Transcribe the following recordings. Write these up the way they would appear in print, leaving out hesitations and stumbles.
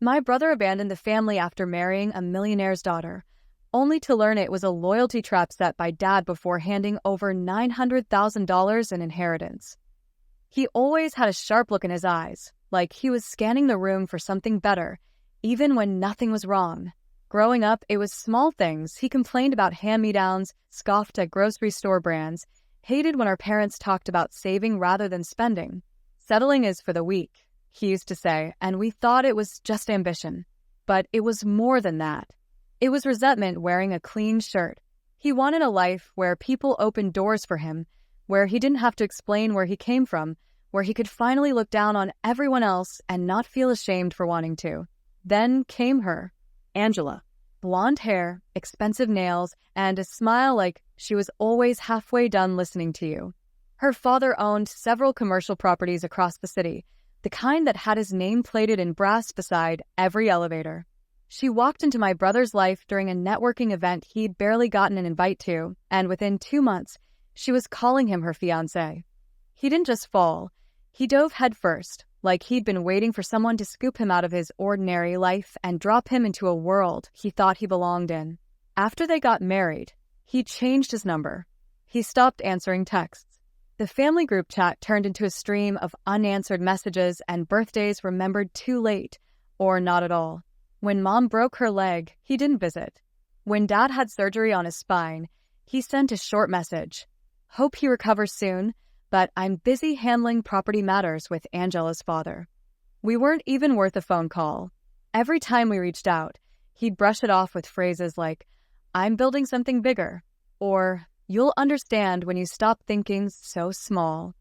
My brother abandoned the family after marrying a millionaire's daughter, only to learn it was a loyalty trap set by Dad before handing over $900,000 in inheritance. He always had a sharp look in his eyes, like he was scanning the room for something better, even when nothing was wrong. Growing up, it was small things. He complained about hand-me-downs, scoffed at grocery store brands, hated when our parents talked about saving rather than spending. Settling is for the weak, he used to say, and we thought it was just ambition. But it was more than that. It was resentment wearing a clean shirt. He wanted a life where people opened doors for him, where he didn't have to explain where he came from, where he could finally look down on everyone else and not feel ashamed for wanting to. Then came her, Angela. Blonde hair, expensive nails, and a smile like she was always halfway done listening to you. Her father owned several commercial properties across the city, the kind that had his name plated in brass beside every elevator. She walked into my brother's life during a networking event he'd barely gotten an invite to, and within 2 months, she was calling him her fiancé. He didn't just fall. He dove headfirst, like he'd been waiting for someone to scoop him out of his ordinary life and drop him into a world he thought he belonged in. After they got married, he changed his number. He stopped answering texts. The family group chat turned into a stream of unanswered messages and birthdays remembered too late, or not at all. When Mom broke her leg, he didn't visit. When Dad had surgery on his spine, he sent a short message. Hope he recovers soon, but I'm busy handling property matters with Angela's father. We weren't even worth a phone call. Every time we reached out, he'd brush it off with phrases like, I'm building something bigger, or you'll understand when you stop thinking so small.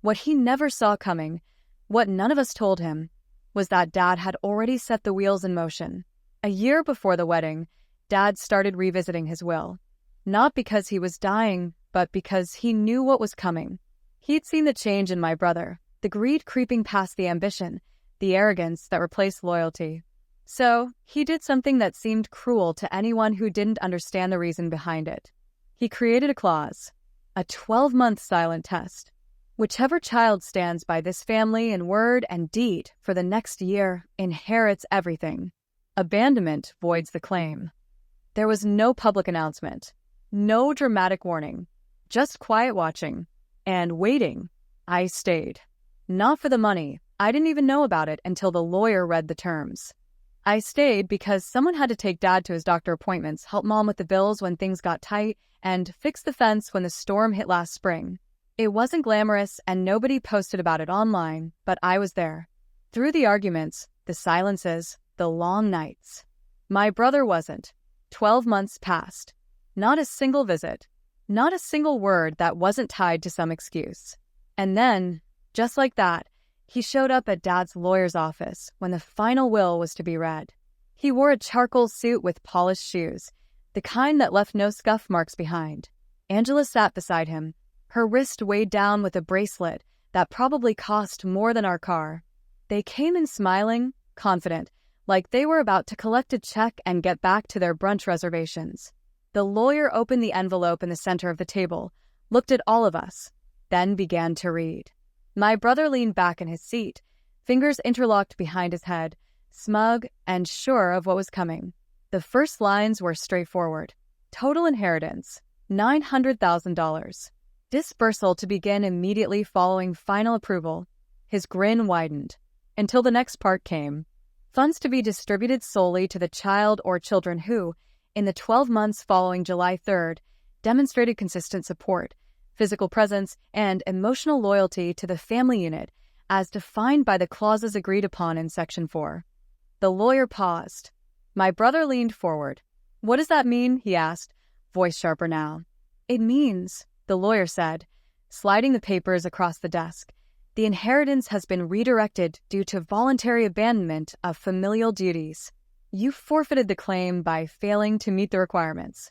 What he never saw coming, what none of us told him, was that Dad had already set the wheels in motion. A year before the wedding, Dad started revisiting his will. Not because he was dying, but because he knew what was coming. He'd seen the change in my brother, the greed creeping past the ambition, the arrogance that replaced loyalty. So, he did something that seemed cruel to anyone who didn't understand the reason behind it. He created a clause, a 12-month silent test. Whichever child stands by this family in word and deed for the next year inherits everything. Abandonment voids the claim. There was no public announcement, no dramatic warning, just quiet watching. And waiting. I stayed. Not for the money. I didn't even know about it until the lawyer read the terms. I stayed because someone had to take Dad to his doctor appointments, help Mom with the bills when things got tight, and fix the fence when the storm hit last spring. It wasn't glamorous and nobody posted about it online, but I was there. Through the arguments, the silences, the long nights. My brother wasn't. 12 months passed. Not a single visit. Not a single word that wasn't tied to some excuse. And then, just like that, he showed up at Dad's lawyer's office when the final will was to be read. He wore a charcoal suit with polished shoes, the kind that left no scuff marks behind. Angela sat beside him, her wrist weighed down with a bracelet that probably cost more than our car. They came in smiling, confident, like they were about to collect a check and get back to their brunch reservations. The lawyer opened the envelope in the center of the table, looked at all of us, then began to read. My brother leaned back in his seat, fingers interlocked behind his head, smug and sure of what was coming. The first lines were straightforward. Total inheritance, $900,000. Dispersal to begin immediately following final approval. His grin widened, until the next part came. Funds to be distributed solely to the child or children who, in the 12 months following July 3rd, demonstrated consistent support, physical presence, and emotional loyalty to the family unit as defined by the clauses agreed upon in Section 4. The lawyer paused. My brother leaned forward. "What does that mean?" he asked, voice sharper now. "It means," the lawyer said, sliding the papers across the desk, "the inheritance has been redirected due to voluntary abandonment of familial duties. You forfeited the claim by failing to meet the requirements."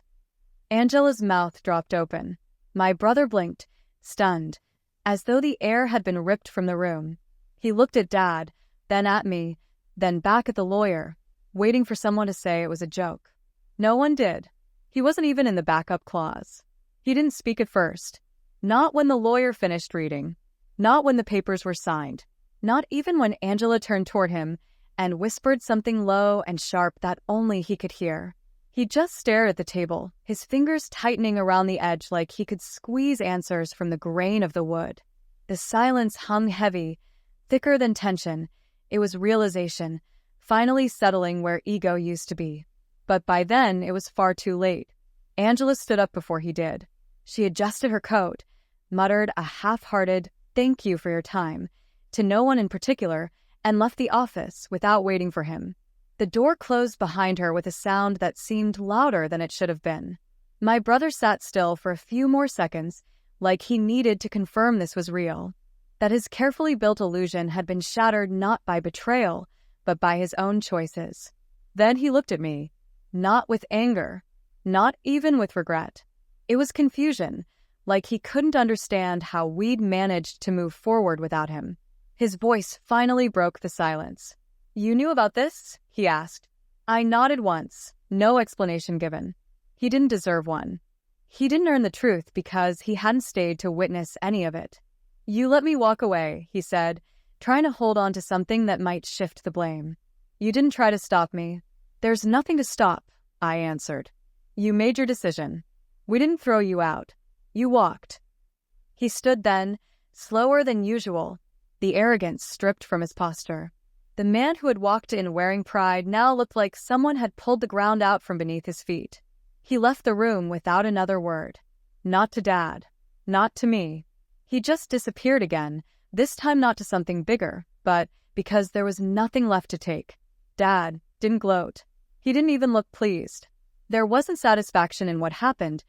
Angela's mouth dropped open. My brother blinked, stunned, as though the air had been ripped from the room. He looked at Dad, then at me, then back at the lawyer, waiting for someone to say it was a joke. No one did. He wasn't even in the backup clause. He didn't speak at first. Not when the lawyer finished reading. Not when the papers were signed. Not even when Angela turned toward him and whispered something low and sharp that only he could hear. He just stared at the table, his fingers tightening around the edge like he could squeeze answers from the grain of the wood. The silence hung heavy, thicker than tension. It was realization, finally settling where ego used to be. But by then, it was far too late. Angela stood up before he did. She adjusted her coat, muttered a half-hearted "thank you for your time" to no one in particular, and left the office without waiting for him. The door closed behind her with a sound that seemed louder than it should have been. My brother sat still for a few more seconds, like he needed to confirm this was real, that his carefully built illusion had been shattered not by betrayal, but by his own choices. Then he looked at me, not with anger, not even with regret. It was confusion, like he couldn't understand how we'd managed to move forward without him. His voice finally broke the silence. "You knew about this?" he asked. I nodded once, no explanation given. He didn't deserve one. He didn't earn the truth because he hadn't stayed to witness any of it. "You let me walk away," he said, trying to hold on to something that might shift the blame. "You didn't try to stop me." "There's nothing to stop," I answered. "You made your decision. We didn't throw you out. You walked." He stood then, slower than usual, the arrogance stripped from his posture. The man who had walked in wearing pride now looked like someone had pulled the ground out from beneath his feet. He left the room without another word. Not to Dad. Not to me. He just disappeared again, this time not to something bigger, but because there was nothing left to take. Dad didn't gloat. He didn't even look pleased. There wasn't satisfaction in what happened,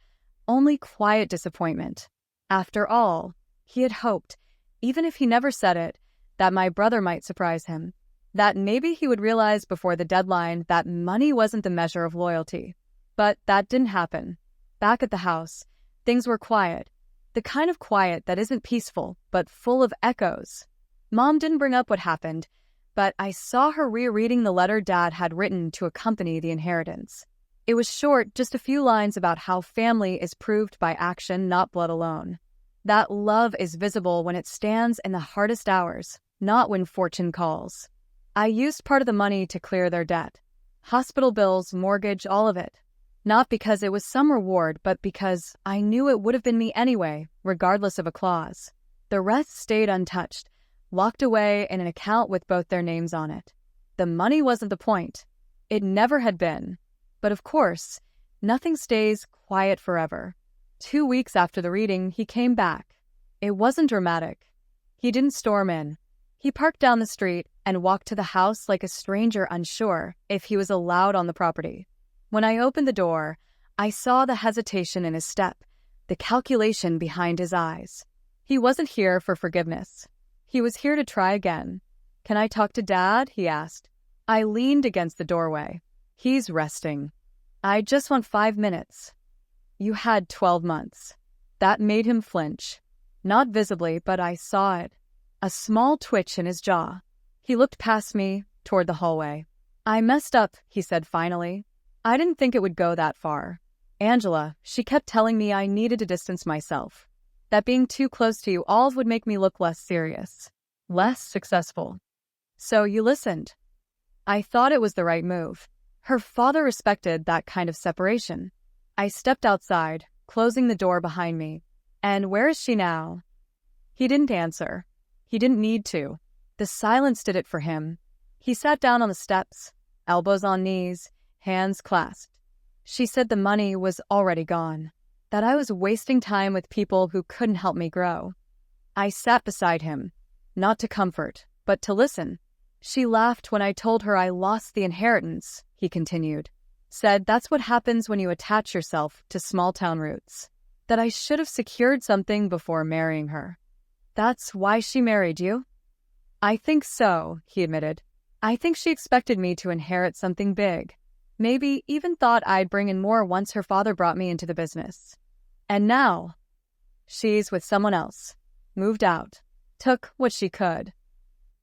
only quiet disappointment. After all, he had hoped, even if he never said it, that my brother might surprise him. That maybe he would realize before the deadline that money wasn't the measure of loyalty. But that didn't happen. Back at the house, things were quiet. The kind of quiet that isn't peaceful, but full of echoes. Mom didn't bring up what happened, but I saw her rereading the letter Dad had written to accompany the inheritance. It was short, just a few lines about how family is proved by action, not blood alone. That love is visible when it stands in the hardest hours, not when fortune calls. I used part of the money to clear their debt. Hospital bills, mortgage, all of it. Not because it was some reward, but because I knew it would have been me anyway, regardless of a clause. The rest stayed untouched, locked away in an account with both their names on it. The money wasn't the point. It never had been. But of course, nothing stays quiet forever. 2 weeks after the reading, he came back. It wasn't dramatic. He didn't storm in. He parked down the street and walked to the house like a stranger unsure if he was allowed on the property. When I opened the door, I saw the hesitation in his step, the calculation behind his eyes. He wasn't here for forgiveness. He was here to try again. "Can I talk to Dad?" he asked. I leaned against the doorway. "He's resting. I just want 5 minutes." "You had 12 months. That made him flinch. Not visibly, but I saw it. A small twitch in his jaw. He looked past me, toward the hallway. "I messed up," he said finally. "I didn't think it would go that far. Angela, she kept telling me I needed to distance myself. That being too close to you all would make me look less serious. Less successful. So you listened." I thought it was the right move. Her father respected that kind of separation. I stepped outside, closing the door behind me. "And where is she now?" He didn't answer. He didn't need to. The silence did it for him. He sat down on the steps, elbows on knees, hands clasped. She said the money was already gone, that I was wasting time with people who couldn't help me grow. I sat beside him, not to comfort, but to listen. "She laughed when I told her I lost the inheritance," he continued. "Said that's what happens when you attach yourself to small-town roots. That I should have secured something before marrying her." "That's why she married you?" "I think so," he admitted. "I think she expected me to inherit something big. Maybe even thought I'd bring in more once her father brought me into the business. And now, she's with someone else. Moved out. Took what she could."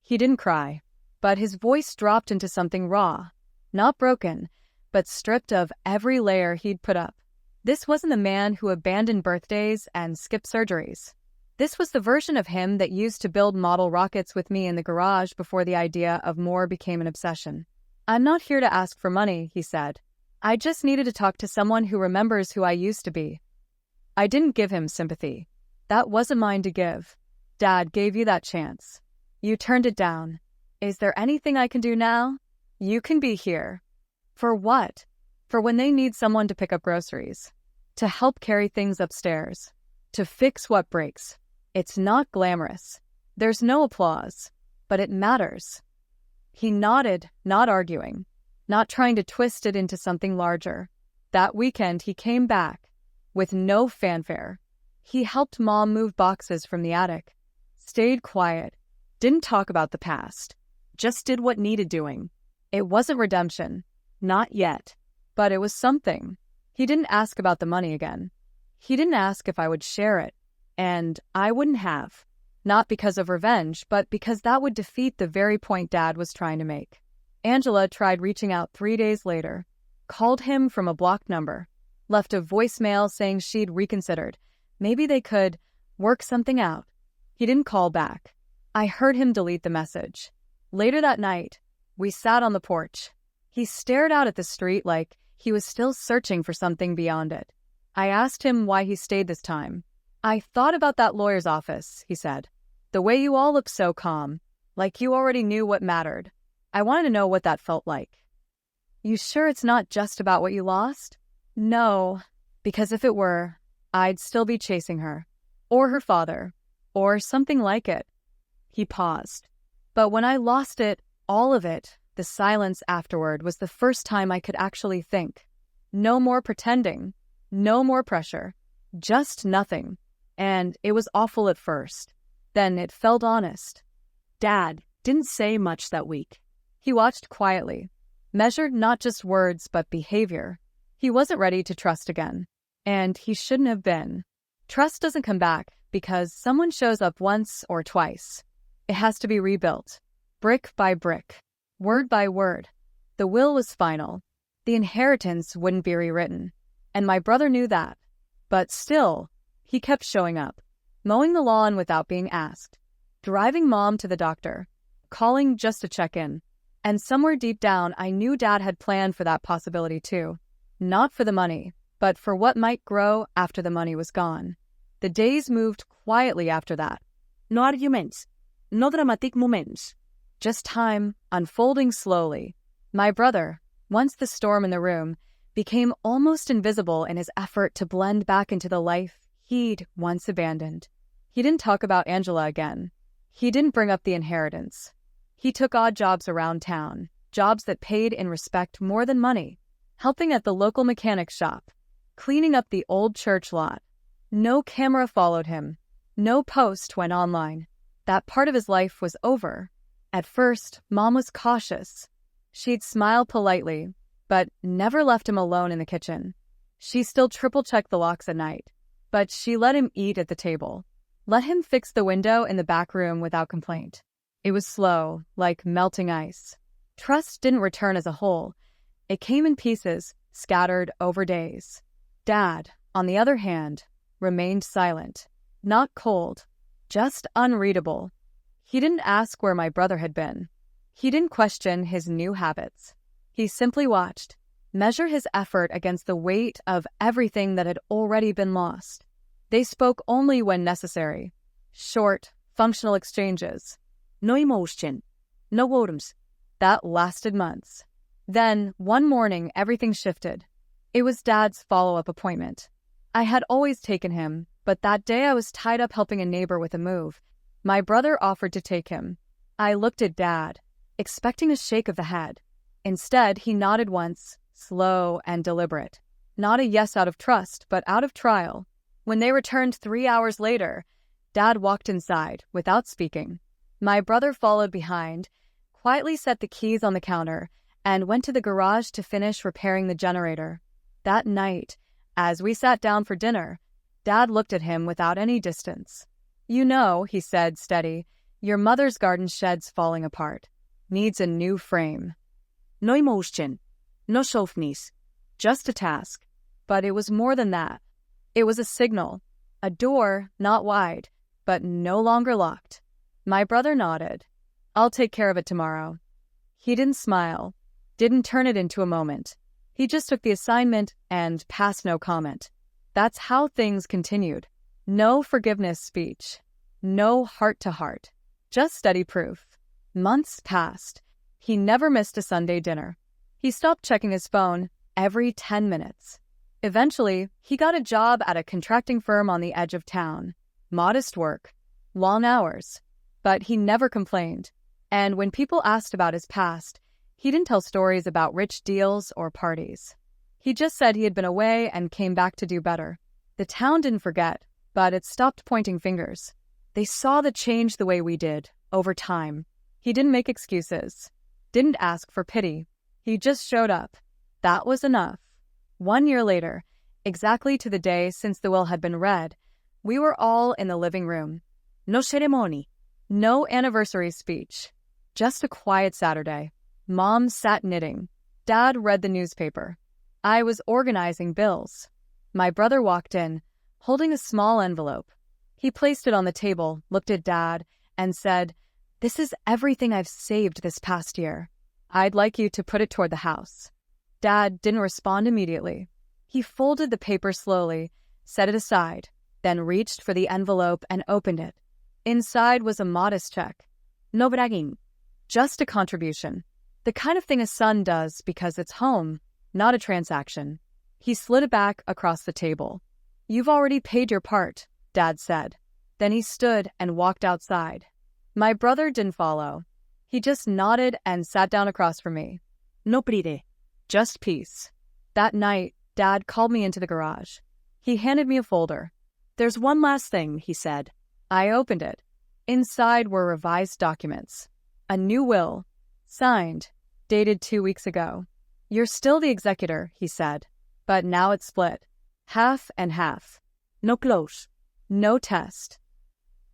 He didn't cry, but his voice dropped into something raw. Not broken, but stripped of every layer he'd put up. This wasn't a man who abandoned birthdays and skipped surgeries. This was the version of him that used to build model rockets with me in the garage before the idea of more became an obsession. "I'm not here to ask for money," he said. "I just needed to talk to someone who remembers who I used to be." I didn't give him sympathy. That wasn't mine to give. Dad gave you that chance. You turned it down. Is there anything I can do now? You can be here. For what? For when they need someone to pick up groceries, to help carry things upstairs, to fix what breaks. It's not glamorous. There's no applause, but it matters. He nodded, not arguing, not trying to twist it into something larger. That weekend, he came back with no fanfare. He helped Mom move boxes from the attic, stayed quiet, didn't talk about the past, just did what needed doing. It wasn't redemption, not yet, but it was something. He didn't ask about the money again. He didn't ask if I would share it, and I wouldn't have. Not because of revenge, but because that would defeat the very point Dad was trying to make. Angela tried reaching out 3 days later, called him from a blocked number, left a voicemail saying she'd reconsidered. Maybe they could work something out. He didn't call back. I heard him delete the message. Later that night, we sat on the porch. He stared out at the street like he was still searching for something beyond it. I asked him why he stayed this time. "I thought about that lawyer's office," he said. "The way you all looked so calm, like you already knew what mattered. I wanted to know what that felt like." "You sure it's not just about what you lost?" "No, because if it were, I'd still be chasing her, or her father, or something like it." He paused. But when I lost it, all of it, the silence afterward was the first time I could actually think. No more pretending, no more pressure, just nothing. And it was awful at first. Then it felt honest. Dad didn't say much that week. He watched quietly, measured not just words but behavior. He wasn't ready to trust again. And he shouldn't have been. Trust doesn't come back because someone shows up once or twice. It has to be rebuilt, brick by brick, word by word. The will was final. The inheritance wouldn't be rewritten. And my brother knew that. But still, he kept showing up, mowing the lawn without being asked, driving Mom to the doctor, calling just to check in. And somewhere deep down, I knew Dad had planned for that possibility too. Not for the money, but for what might grow after the money was gone. The days moved quietly after that. No arguments, no dramatic moments. Just time unfolding slowly. My brother, once the storm in the room, became almost invisible in his effort to blend back into the life he'd once abandoned. He didn't talk about Angela again. He didn't bring up the inheritance. He took odd jobs around town, jobs that paid in respect more than money, helping at the local mechanic shop, cleaning up the old church lot. No camera followed him. No post went online. That part of his life was over. At first, Mom was cautious. She'd smile politely, but never left him alone in the kitchen. She still triple-checked the locks at night, but she let him eat at the table. Let him fix the window in the back room without complaint. It was slow, like melting ice. Trust didn't return as a whole. It came in pieces, scattered over days. Dad, on the other hand, remained silent. Not cold, just unreadable. He didn't ask where my brother had been. He didn't question his new habits. He simply watched, measure his effort against the weight of everything that had already been lost. They spoke only when necessary. Short, functional exchanges. No emotion, no words. That lasted months. Then, one morning, everything shifted. It was Dad's follow-up appointment. I had always taken him, but that day I was tied up helping a neighbor with a move. My brother offered to take him. I looked at Dad, expecting a shake of the head. Instead, he nodded once, slow and deliberate. Not a yes out of trust, but out of trial. When they returned 3 hours later, Dad walked inside, without speaking. My brother followed behind, quietly set the keys on the counter, and went to the garage to finish repairing the generator. That night, as we sat down for dinner, Dad looked at him without any distance. "You know," he said, steady, "your mother's garden shed's falling apart. Needs a new frame." No emotion, no softness, just a task. But it was more than that. It was a signal, a door, not wide, but no longer locked. My brother nodded. I'll take care of it tomorrow. He didn't smile, didn't turn it into a moment. He just took the assignment and passed no comment. That's how things continued. No forgiveness speech. No heart-to-heart. Just steady proof. Months passed. He never missed a Sunday dinner. He stopped checking his phone every 10 minutes. Eventually, he got a job at a contracting firm on the edge of town. Modest work, long hours. But he never complained. And when people asked about his past, he didn't tell stories about rich deals or parties. He just said he had been away and came back to do better. The town didn't forget, but it stopped pointing fingers. They saw the change the way we did, over time. He didn't make excuses, didn't ask for pity. He just showed up. That was enough. 1 year later, exactly to the day since the will had been read, we were all in the living room. No ceremony, no anniversary speech. Just a quiet Saturday. Mom sat knitting. Dad read the newspaper. I was organizing bills. My brother walked in, holding a small envelope. He placed it on the table, looked at Dad, and said, "This is everything I've saved this past year. I'd like you to put it toward the house." Dad didn't respond immediately. He folded the paper slowly, set it aside, then reached for the envelope and opened it. Inside was a modest check. No bragging. Just a contribution. The kind of thing a son does because it's home, not a transaction. He slid it back across the table. "You've already paid your part," Dad said. Then he stood and walked outside. My brother didn't follow. He just nodded and sat down across from me. "No pride." Just peace. That night, Dad called me into the garage. He handed me a folder. "There's one last thing," he said. I opened it. Inside were revised documents. A new will, signed, dated 2 weeks ago. "You're still the executor," he said, "but now it's split. Half and half. No close. No test."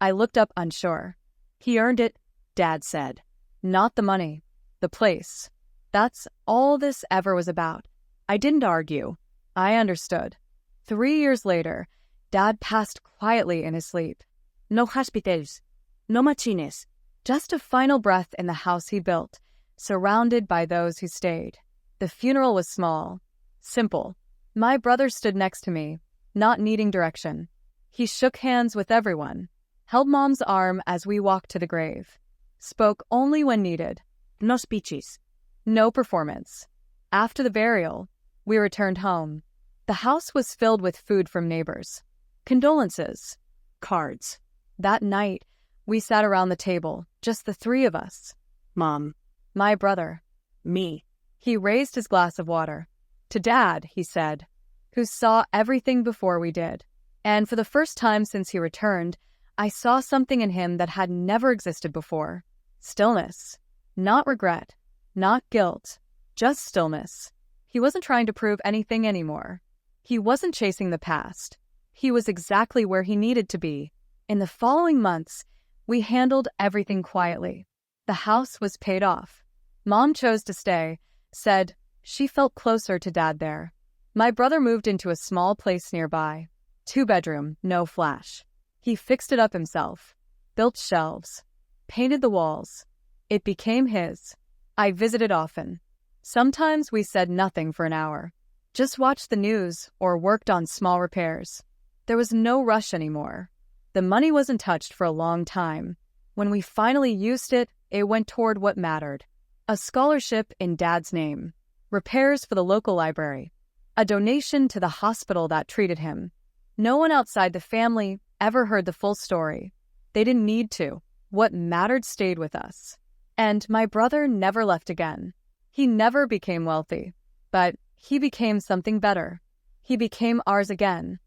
I looked up unsure. "He earned it," Dad said. "Not the money. The place. That's all this ever was about." I didn't argue. I understood. 3 years later, Dad passed quietly in his sleep. No hospitals. No machines. Just a final breath in the house he built, surrounded by those who stayed. The funeral was small, simple. My brother stood next to me, not needing direction. He shook hands with everyone, held Mom's arm as we walked to the grave, spoke only when needed. No speeches. No performance. After the burial, we returned home. The house was filled with food from neighbors. Condolences. Cards. That night, we sat around the table, just the three of us. Mom. My brother. Me. He raised his glass of water. To Dad, he said, who saw everything before we did. And for the first time since he returned, I saw something in him that had never existed before. Stillness. Not regret. Not guilt. Just stillness. He wasn't trying to prove anything anymore. He wasn't chasing the past. He was exactly where he needed to be. In the following months, we handled everything quietly. The house was paid off. Mom chose to stay, said she felt closer to Dad there. My brother moved into a small place nearby. 2-bedroom, no flash. He fixed it up himself, built shelves, painted the walls. It became his. I visited often. Sometimes we said nothing for an hour, just watched the news or worked on small repairs. There was no rush anymore. The money wasn't touched for a long time. When we finally used it, it went toward what mattered. A scholarship in Dad's name, repairs for the local library, a donation to the hospital that treated him. No one outside the family ever heard the full story. They didn't need to. What mattered stayed with us. And my brother never left again. He never became wealthy, but he became something better. He became ours again.